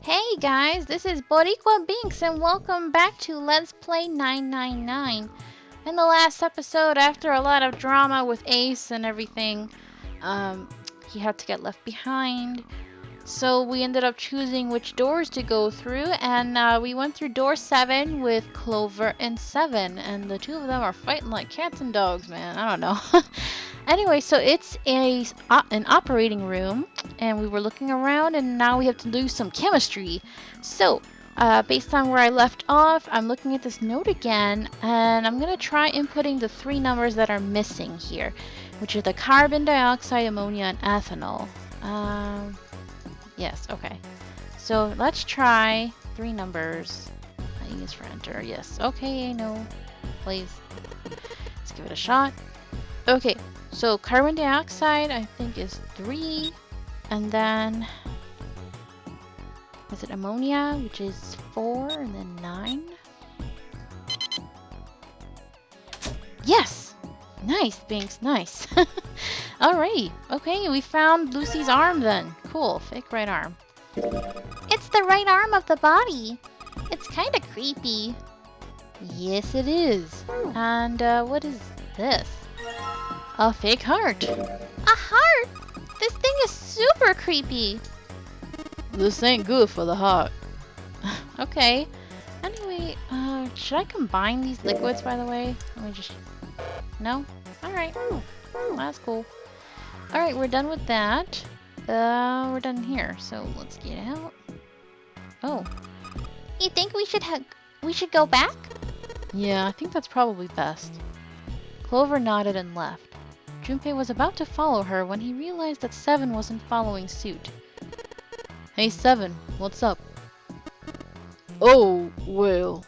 Hey guys, this is Boricua Binks and welcome back to Let's Play 999. In the last episode, after a lot of drama with Ace and everything, he had to get left behind. So we ended up choosing which doors to go through, and we went through door 7 with Clover and 7, and the two of them are fighting like cats and dogs, man. I don't know. Anyway, so it's an operating room, and we were looking around, and now we have to do some chemistry. So, based on where I left off, I'm looking at this note again, and I'm gonna try inputting the 3 numbers that are missing here, which are the carbon dioxide, ammonia, and ethanol. Yes, okay. So let's try 3 numbers. I use for enter. Yes, okay, no, please. Let's give it a shot. Okay. So carbon dioxide, I think, is 3, and then is it ammonia, which is 4, and then 9? Yes! Nice, Binks, nice. Alright, okay, we found Lucy's arm then. Cool, fake right arm. It's the right arm of the body. It's kind of creepy. Yes, it is. And what is this? A fake heart. A heart? This thing is super creepy. This ain't good for the heart. Okay. Anyway, should I combine these liquids, by the way? Let me just... No? Alright. That's cool. Alright, we're done with that. We're done here, so let's get out. Oh. You think we should go back? Yeah, I think that's probably best. Clover nodded and left. Junpei was about to follow her when he realized that 7 wasn't following suit. Hey 7, what's up? Oh, well...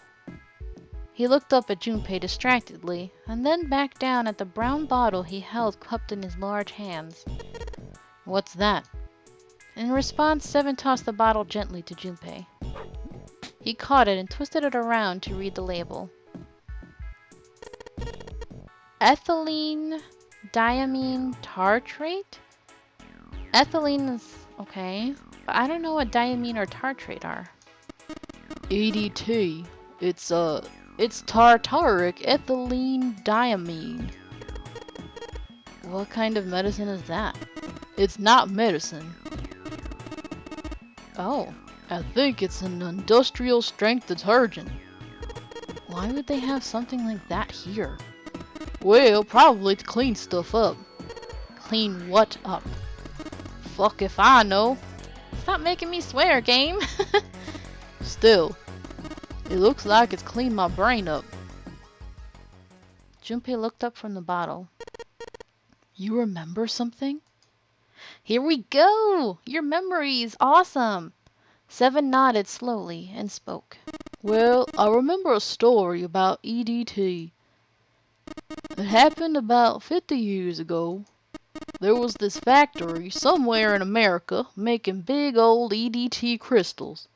He looked up at Junpei distractedly, and then back down at the brown bottle he held cupped in his large hands. What's that? In response, 7 tossed the bottle gently to Junpei. He caught it and twisted it around to read the label. Ethylene diamine tartrate? Ethylene is okay, but I don't know what diamine or tartrate are. EDT. It's tartaric ethylene diamine. What kind of medicine is that? It's not medicine. Oh, I think it's an industrial strength detergent. Why would they have something like that here? Well, probably to clean stuff up. Clean what up? Fuck if I know. Stop making me swear, game. Still, it looks like it's cleaned my brain up. Junpei looked up from the bottle. You remember something? Here we go! Your memory is awesome! 7 nodded slowly and spoke. Well, I remember a story about EDT. It happened about 50 years ago. There was this factory somewhere in America making big old EDT crystals.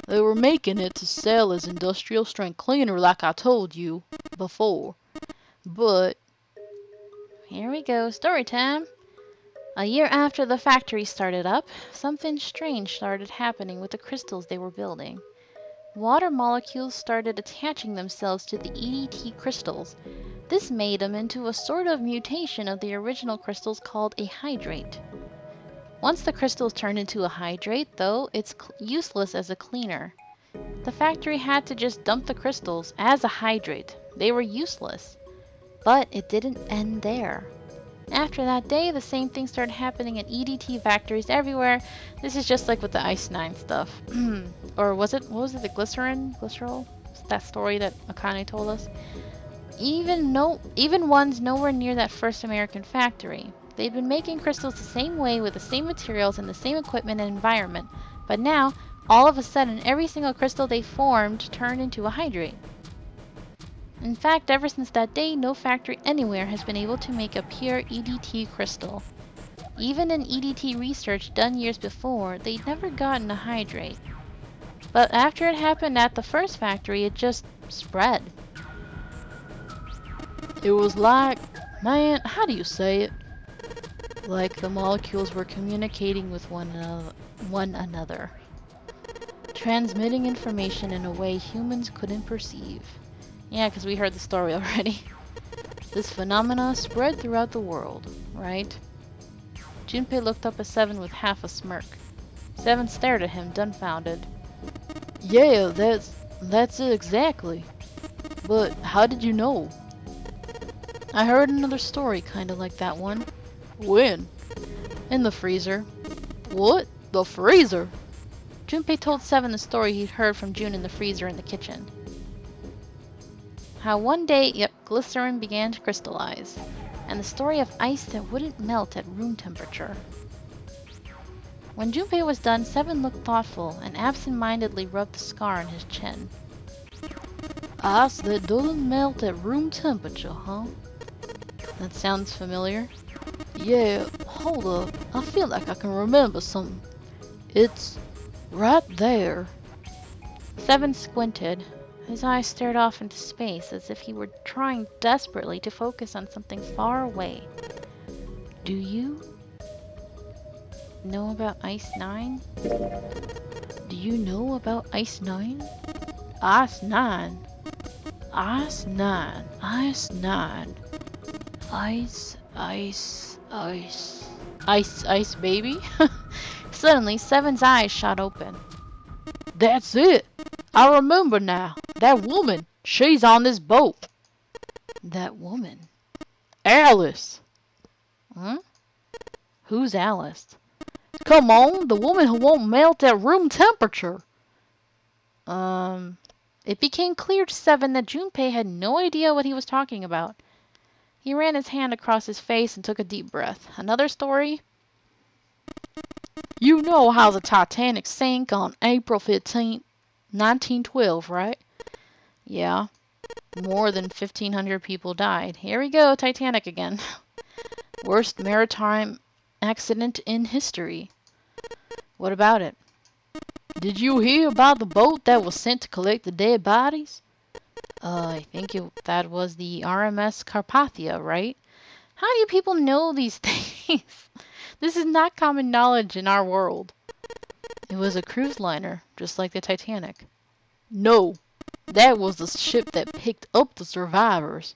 They were making it to sell as industrial strength cleaner like I told you before. But... Here we go, story time. A year after the factory started up, something strange started happening with the crystals they were building. Water molecules started attaching themselves to the EDT crystals. This made them into a sort of mutation of the original crystals called a hydrate. Once the crystals turned into a hydrate, though, it's useless as a cleaner. The factory had to just dump the crystals as a hydrate. They were useless. But it didn't end there. After that day, the same thing started happening at EDT factories everywhere. This is just like with the Ice 9 stuff. Or what was it, the glycerol? That story that Akane told us? Even ones nowhere near that first American factory. They'd been making crystals the same way with the same materials and the same equipment and environment. But now, all of a sudden, every single crystal they formed turned into a hydrate. In fact, ever since that day, no factory anywhere has been able to make a pure EDT crystal. Even in EDT research done years before, they'd never gotten a hydrate. But after it happened at the first factory, it just spread. It was like, man, how do you say it? Like the molecules were communicating with one another. transmitting information in a way humans couldn't perceive. Yeah, because we heard the story already. This phenomena spread throughout the world, right? Junpei looked up at Seven with half a smirk. Seven stared at him, dumbfounded. Yeah, that's it exactly. But how did you know? I heard another story kinda like that one. When? In the freezer. What? The freezer? Junpei told Seven the story he'd heard from June in the freezer in the kitchen. How one day, glycerin began to crystallize, and the story of ice that wouldn't melt at room temperature. When Junpei was done, Seven looked thoughtful and absent-mindedly rubbed the scar on his chin. Ice that doesn't melt at room temperature, huh? That sounds familiar. Yeah, hold up. I feel like I can remember something. It's right there. Seven squinted. His eyes stared off into space as if he were trying desperately to focus on something far away. Do you know about Ice 9? Do you know about Ice 9? Ice 9? Ice 9. Ice 9. Ice, ice, ice. Ice, ice, baby? Suddenly, Seven's eyes shot open. That's it! I remember now. That woman, she's on this boat. That woman? Alice! Huh? Who's Alice? Come on, the woman who won't melt at room temperature. It became clear to Seven that Junpei had no idea what he was talking about. He ran his hand across his face and took a deep breath. Another story? You know how the Titanic sank on April 15th, 1912, right? Yeah. More than 1,500 people died. Here we go, Titanic again. Worst maritime accident in history. What about it? Did you hear about the boat that was sent to collect the dead bodies? I think that was the RMS Carpathia, right? How do people know these things? This is not common knowledge in our world. It was a cruise liner, just like the Titanic. No, that was the ship that picked up the survivors.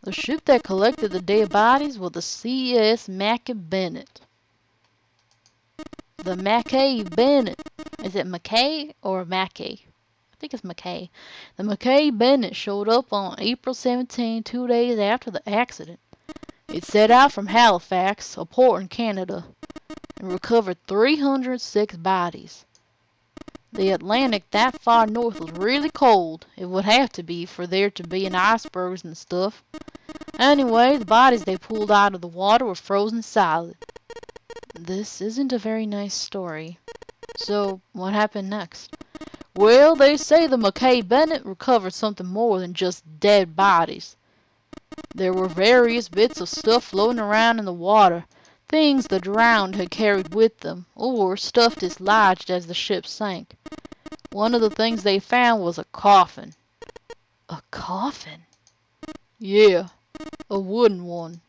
The ship that collected the dead bodies was the C.S. Mackay Bennett. The Mackay Bennett. Is it Mackay or Mackay? I think it's Mackay. The Mackay Bennett showed up on April 17, 2 days after the accident. It set out from Halifax, a port in Canada, and recovered 306 bodies. The Atlantic that far north was really cold. It would have to be for there to be any icebergs and stuff. Anyway, the bodies they pulled out of the water were frozen solid. This isn't a very nice story. So, what happened next? Well, they say the Mackay Bennett recovered something more than just dead bodies. There were various bits of stuff floating around in the water, things the drowned had carried with them, or stuff dislodged as the ship sank. One of the things they found was a coffin. A coffin? Yeah, a wooden one.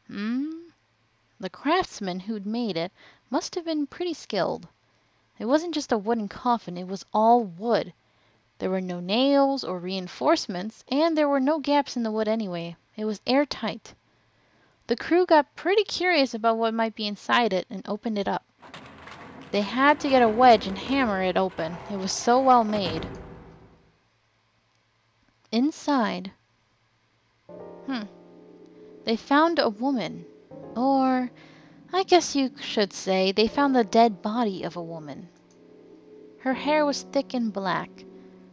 The craftsman who'd made it must have been pretty skilled. It wasn't just a wooden coffin, it was all wood. There were no nails or reinforcements, and there were no gaps in the wood anyway. It was airtight. The crew got pretty curious about what might be inside it and opened it up. They had to get a wedge and hammer it open. It was so well made. Inside, they found a woman. Or, I guess you should say, they found the dead body of a woman. Her hair was thick and black.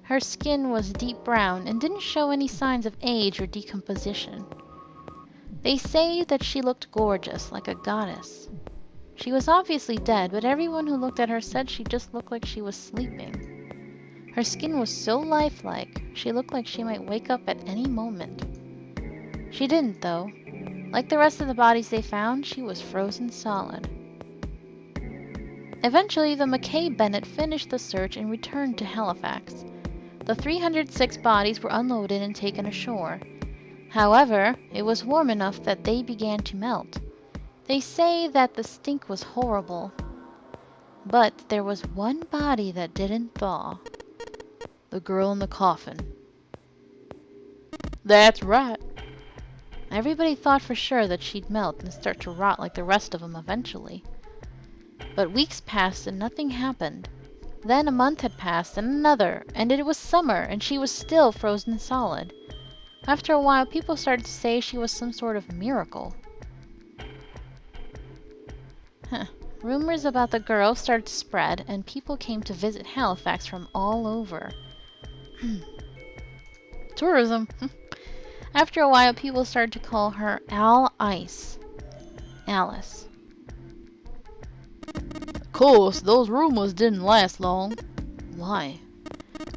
Her skin was deep brown and didn't show any signs of age or decomposition. They say that she looked gorgeous, like a goddess. She was obviously dead, but everyone who looked at her said she just looked like she was sleeping. Her skin was so lifelike, she looked like she might wake up at any moment. She didn't, though. Like the rest of the bodies they found, she was frozen solid. Eventually, the Mackay Bennett finished the search and returned to Halifax. The 306 bodies were unloaded and taken ashore. However, it was warm enough that they began to melt. They say that the stink was horrible. But there was one body that didn't thaw. The girl in the coffin. That's right. Everybody thought for sure that she'd melt and start to rot like the rest of them eventually. But weeks passed and nothing happened. Then a month had passed and another, and it was summer and she was still frozen solid. After a while, people started to say she was some sort of miracle. Rumors about the girl started to spread, and people came to visit Halifax from all over. Tourism. After a while, people started to call her Alice. Of course, those rumors didn't last long. Why?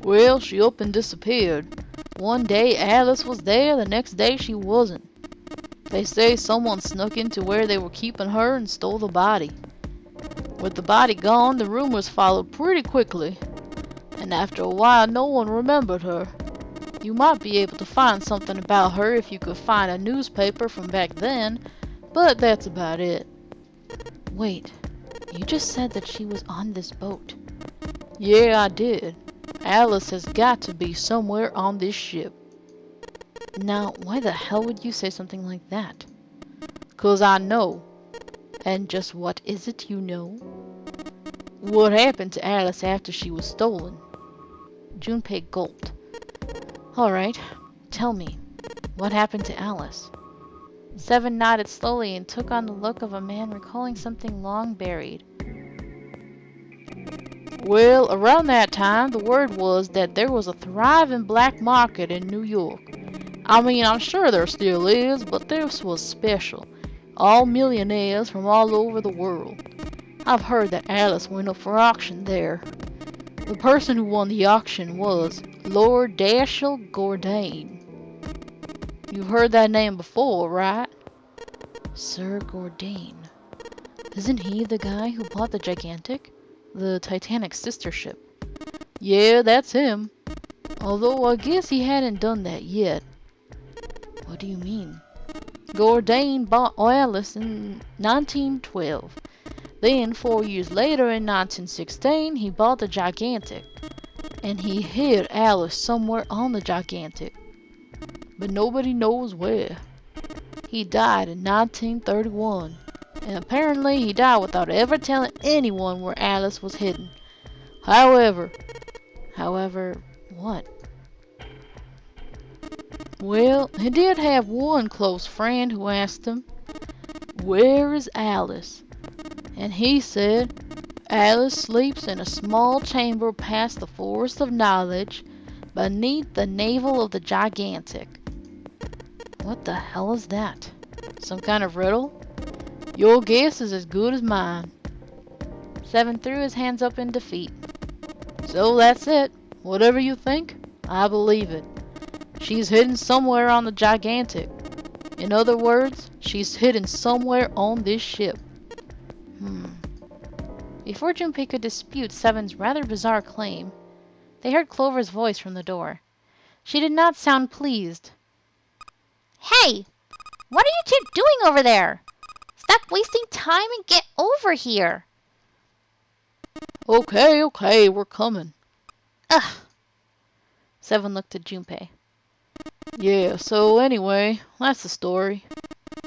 Well, she up and disappeared. One day Alice was there, the next day she wasn't. They say someone snuck into where they were keeping her and stole the body. With the body gone, the rumors followed pretty quickly, and after a while no one remembered her. You might be able to find something about her if you could find a newspaper from back then, but that's about it. Wait, you just said that she was on this boat. Yeah, I did. Alice has got to be somewhere on this ship. Now, why the hell would you say something like that? 'Cause I know. And just what is it you know? What happened to Alice after she was stolen? Junpei gulped. All right, tell me, what happened to Alice? Seven nodded slowly and took on the look of a man recalling something long buried. Well, around that time, the word was that there was a thriving black market in New York. I mean, I'm sure there still is, but this was special. All millionaires from all over the world. I've heard that Alice went up for auction there. The person who won the auction was Lord Dashiell Gordain. You've heard that name before, right? Sir Gordain. Isn't he the guy who bought the Gigantic? The Titanic's sister ship. Yeah, that's him. Although I guess he hadn't done that yet. What do you mean? Gordain bought Alice in 1912. Then, 4 years later, in 1916, he bought the Gigantic. And he hid Alice somewhere on the Gigantic. But nobody knows where. He died in 1931. And apparently he died without ever telling anyone where Alice was hidden. However, what? Well, he did have one close friend who asked him, "Where is Alice?" And he said, "Alice sleeps in a small chamber past the Forest of Knowledge, beneath the navel of the Gigantic." What the hell is that? Some kind of riddle? Your guess is as good as mine. Seven threw his hands up in defeat. So that's it. Whatever you think, I believe it. She's hidden somewhere on the Gigantic. In other words, she's hidden somewhere on this ship. Before Junpei could dispute Seven's rather bizarre claim, they heard Clover's voice from the door. She did not sound pleased. Hey! What are you two doing over there? Stop wasting time and get over here! Okay, we're coming. Ugh! Seven looked at Junpei. Yeah, so anyway, that's the story.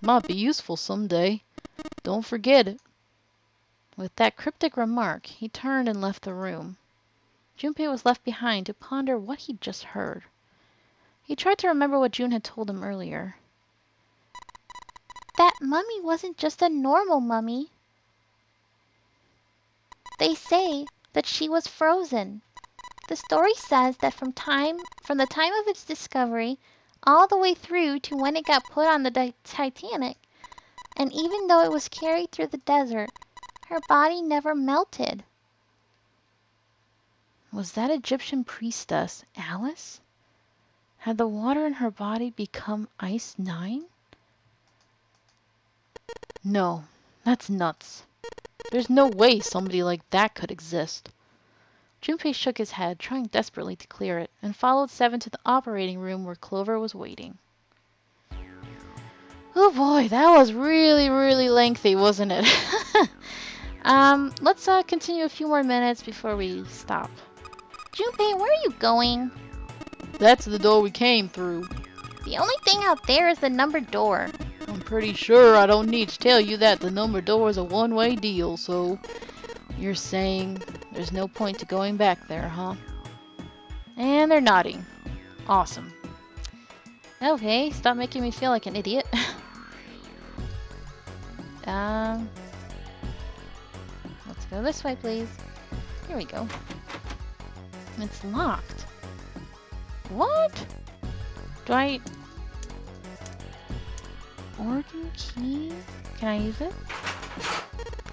Might be useful someday. Don't forget it. With that cryptic remark, he turned and left the room. Junpei was left behind to ponder what he'd just heard. He tried to remember what June had told him earlier. That mummy wasn't just a normal mummy. They say that she was frozen. The story says that from the time of its discovery all the way through to when it got put on the Titanic, and even though it was carried through the desert, her body never melted. Was that Egyptian priestess Alice? Had the water in her body become Ice 9? No, that's nuts. There's no way somebody like that could exist. Junpei shook his head, trying desperately to clear it, and followed Seven to the operating room where Clover was waiting. Oh boy, that was really lengthy, wasn't it? Let's continue a few more minutes before we stop. Junpei, where are you going? That's the door we came through. The only thing out there is the numbered door. I'm pretty sure I don't need to tell you that the number door is a one-way deal, so you're saying there's no point to going back there, huh? And they're nodding. Awesome. Okay, stop making me feel like an idiot. Let's go this way, please. Here we go. It's locked. What? Do I... Organ key? Can I use it?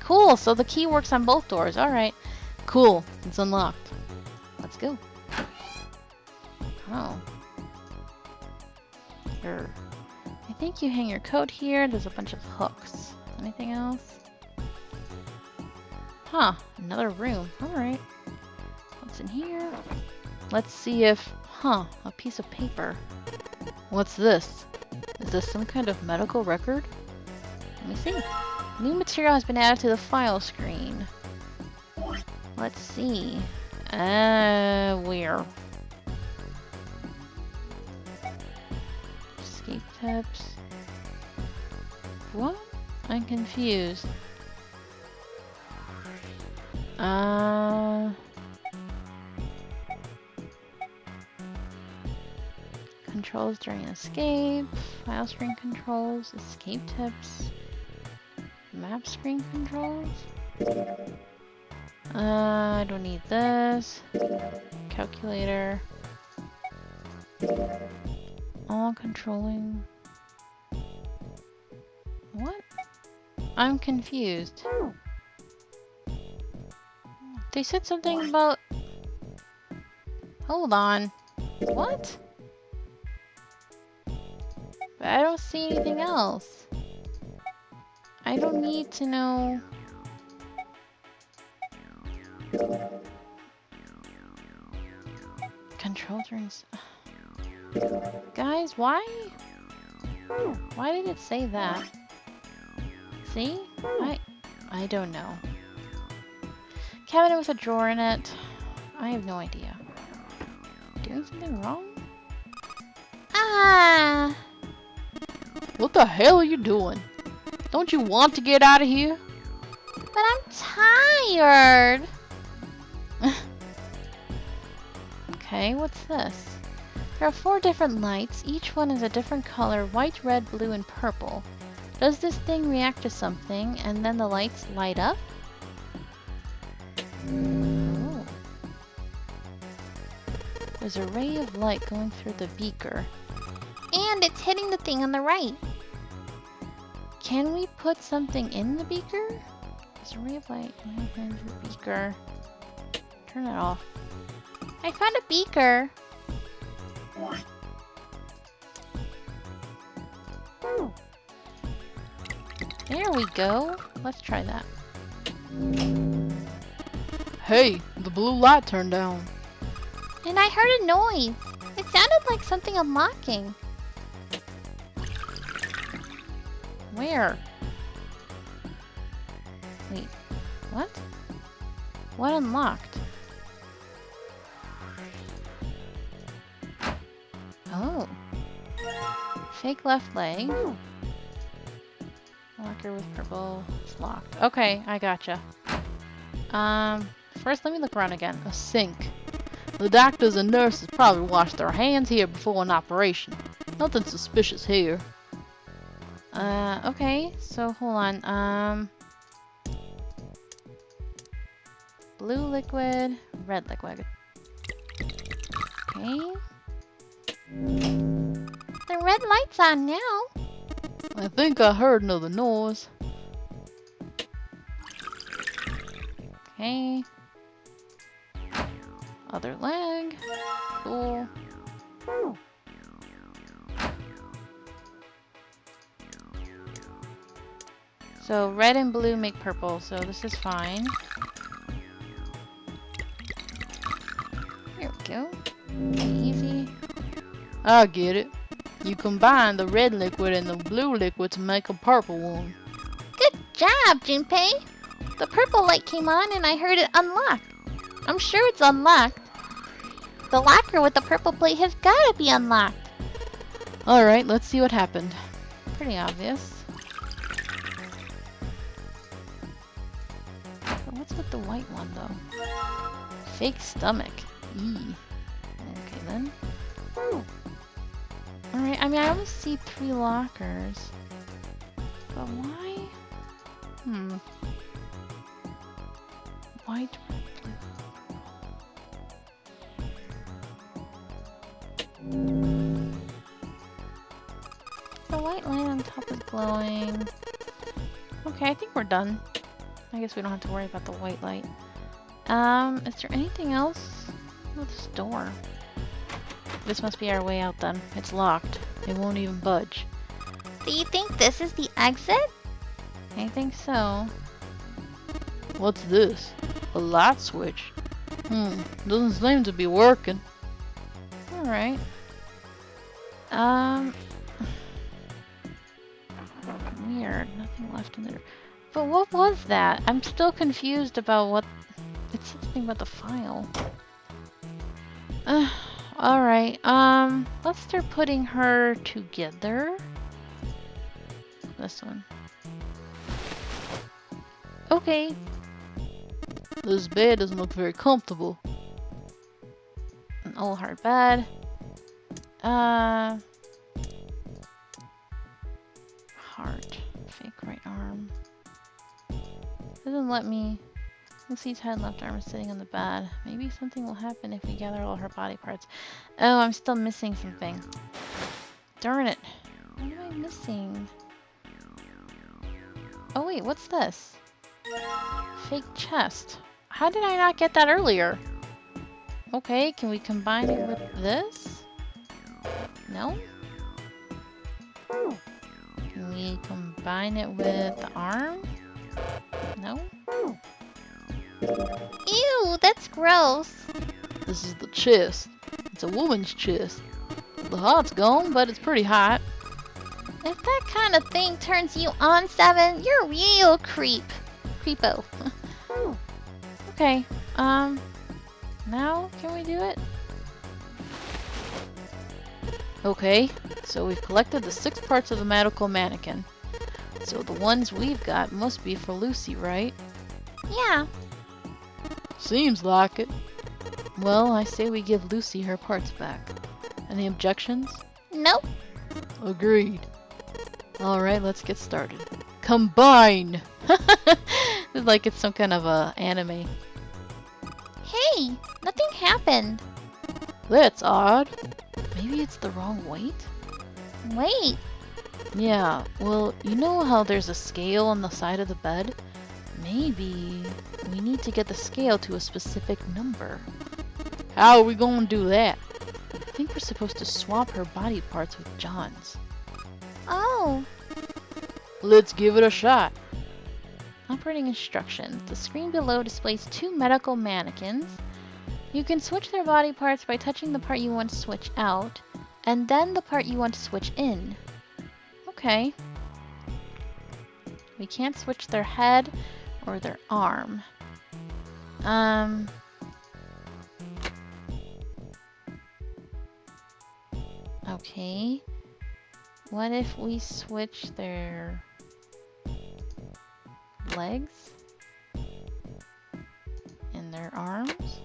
Cool, so the key works on both doors. Alright. Cool, it's unlocked. Let's go. Oh. Here. I think you hang your coat here. There's a bunch of hooks. Anything else? Huh, another room. Alright. What's in here? Let's see if... Huh, a piece of paper. What's this? Is this some kind of medical record? Let me see. New material has been added to the file screen. Let's see. Where? Escape tips. What? I'm confused. Controls during escape, file screen controls, escape tips, map screen controls. I don't need this. Calculator. All controlling. What? I'm confused. They said something about... Hold on. What? But I don't see anything else. I don't need to know... Control during... Guys, why? Why did it say that? See? I don't know. Cabinet with a drawer in it. I have no idea. Doing something wrong? Ah! What the hell are you doing? Don't you want to get out of here? But I'm tired! Okay, what's this? There are 4 different lights. Each one is a different color: white, red, blue, and purple. Does this thing react to something and then the lights light up? Oh. There's a ray of light going through the beaker. And it's hitting the thing on the right. Can we put something in the beaker? There's a ray of light going through the beaker. Turn it off. I found a beaker. There we go. Let's try that. Hey, the blue light turned down. And I heard a noise. It sounded like something unlocking. Where? Wait, what? What unlocked? Oh. Fake left leg. Locker with purple. It's locked. Okay, I gotcha. First let me look around again. A sink. The doctors and nurses probably washed their hands here before an operation. Nothing suspicious here. Okay, so hold on. Blue liquid, red liquid. Okay. The red light's on now. I think I heard another noise. Okay. Other leg. Cool. So red and blue make purple, so this is fine. Here we go. Easy. I get it. You combine the red liquid and the blue liquid to make a purple one. Good job, Junpei. The purple light came on and I heard it unlock. I'm sure it's unlocked. The locker with the purple plate has gotta be unlocked. Alright, let's see what happened. Pretty obvious. But what's with the white one, though? Fake stomach. Eee. Okay, then. Alright, I mean, I always see 3 lockers. But why? White, blue. The white line on top is glowing. Okay, I think we're done. I guess we don't have to worry about the white light. Is there anything else? What's this door? This must be our way out then. It's locked. It won't even budge. Do you think this is the exit? I think so. What's this? A light switch? Doesn't seem to be working. Alright. Weird. Nothing left in there. But what was that? I'm still confused about what... It said something about the file. Alright, let's start putting her together. This one. Okay. This bed doesn't look very comfortable. An old hard bed. Heart. Fake right arm. Doesn't let me... Lucy's head and left arm is sitting on the bed. Maybe something will happen if we gather all her body parts. Oh, I'm still missing something. Darn it. What am I missing? Oh wait, what's this? Fake chest. How did I not get that earlier? Okay, can we combine it with this? No? Can we combine it with the arm? No? Ew, that's gross. This is the chest. It's a woman's chest. The heart's gone, but it's pretty hot. If that kind of thing turns you on, Seven, you're a real creepo. Okay, now can we do it? Okay, so we've collected the 6 parts of the medical mannequin. So the ones we've got must be for Lucy, right? Yeah. Seems like it. Well, I say we give Lucy her parts back. Any objections? Nope. Agreed. Alright, let's get started. Combine! It's like it's some kind of a anime. Hey, nothing happened. That's odd. Maybe it's the wrong weight? Wait. Yeah, well, you know how there's a scale on the side of the bed? Maybe we need to get the scale to a specific number. How are we going to do that? I think we're supposed to swap her body parts with John's. Oh. Let's give it a shot. Operating instructions. The screen below displays 2 medical mannequins. You can switch their body parts by touching the part you want to switch out, and then the part you want to switch in. Okay. We can't switch their head or their arm. Okay. What if we switch their legs and their arms?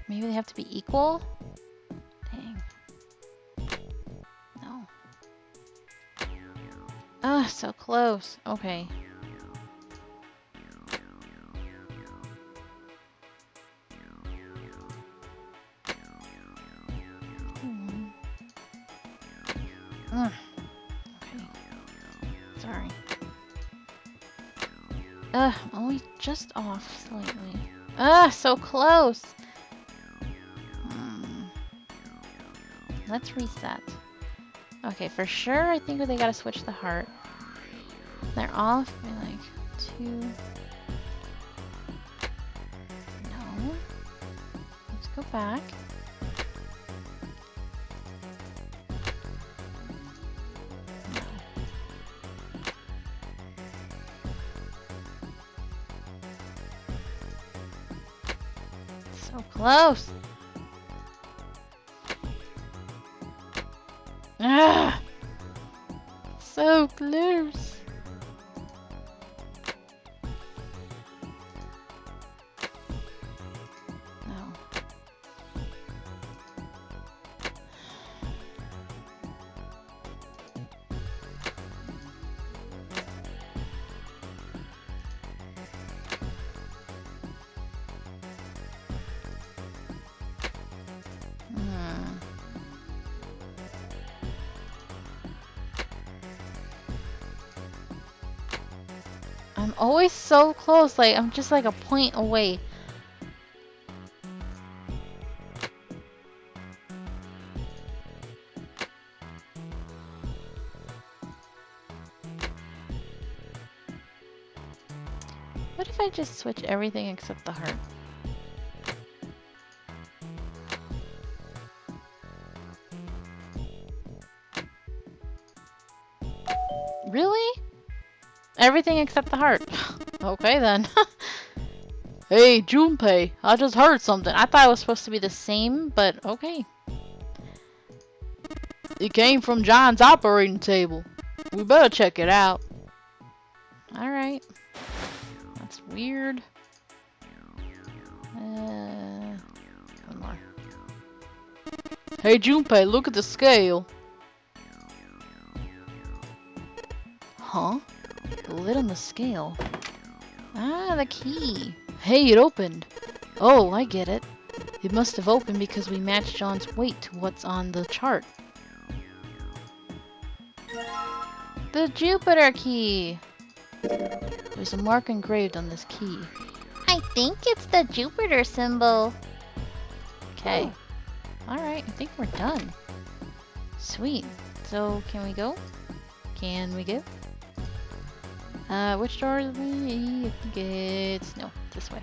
Maybe they have to be equal? Dang. No. Ah, so close. Okay. Okay. Sorry. Only just off slightly. So close! Let's reset. Okay, for sure, I think they gotta switch the heart. They're off by like 2. No. Let's go back. So close. Ah, so close. No. Hmm. I'm always so close, like I'm just like a point away. What if I just switch everything except the heart? Really? Everything except the heart. Okay then. Hey, Junpei, I just heard something. I thought it was supposed to be the same, but okay. It came from John's operating table. We better check it out. Alright. That's weird. One more. Hey, Junpei, look at the scale. Huh? The lid on the scale. Ah, the key. Hey, it opened. Oh, I get it. It must have opened because we matched John's weight to what's on the chart. The Jupiter key! There's a mark engraved on this key. I think it's the Jupiter symbol. Okay. Alright, I think we're done. Sweet. So, can we go? Can we go? Which door is we? I think it's... no, this way.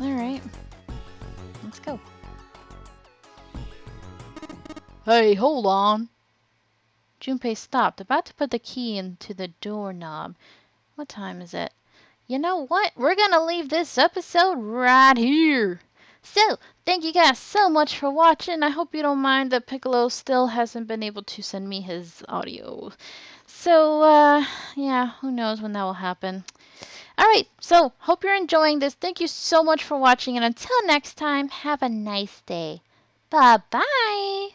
Alright. Let's go. Hey, hold on. Junpei stopped, about to put the key into the doorknob. What time is it? You know what? We're gonna leave this episode right here. So, thank you guys so much for watching. I hope you don't mind that Piccolo still hasn't been able to send me his audio. So, yeah, who knows when that will happen. Alright, so, hope you're enjoying this. Thank you so much for watching, and until next time, have a nice day. Bye-bye!